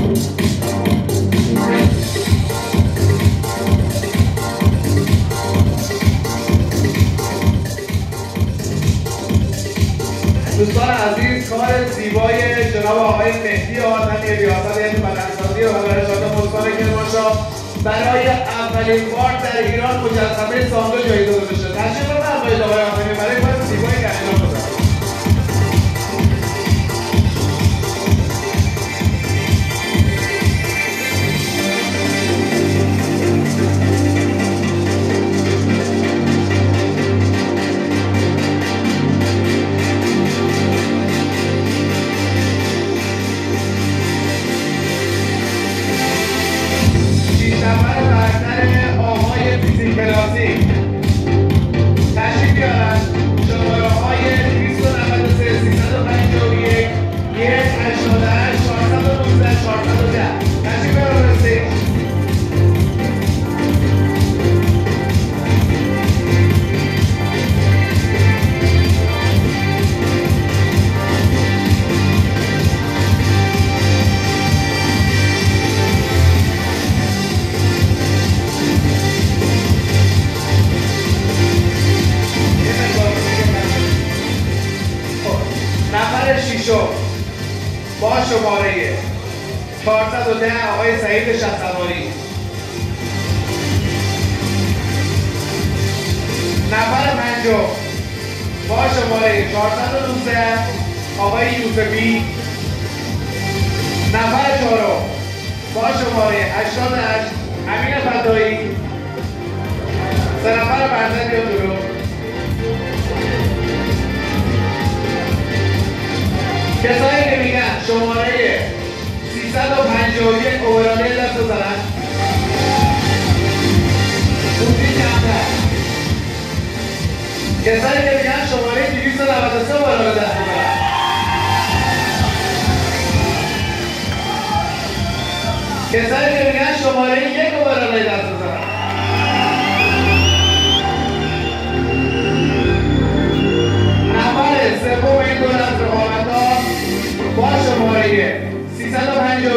دوستان عزیز، کار زیبای جناب آقای مهدی آدمی ریاست هیئت بدنسازی و ارشاد استان کرمانشاه برای اولین بار در ایران مجسمه ساندو جایزه داده شد. تشریف بفرمایید آقای آدمی برای کار زیبایی که انجام دادن. کلاسی تشریف بیارن. شماره های 293 351 188 419 410 تشریف بیارن. رسید شیشم با شماره 410 آقای سعید شهسواری. نفر پنجم با شماره 419 آقای یوسفی. نفر چهارم با شماره 88 امین فدایی. سه نفر برزن بیاد جلو. کسایی که میگن شماره 351 اورالی دست بزنن. خوبی کمتر. کسایی که میگن شماره 293 اورالی دست بزنن. کسایی که میگن شماره 1 اورالی دست بزنن. نفر سوم این دو دست رقابت‌ها با شماره 351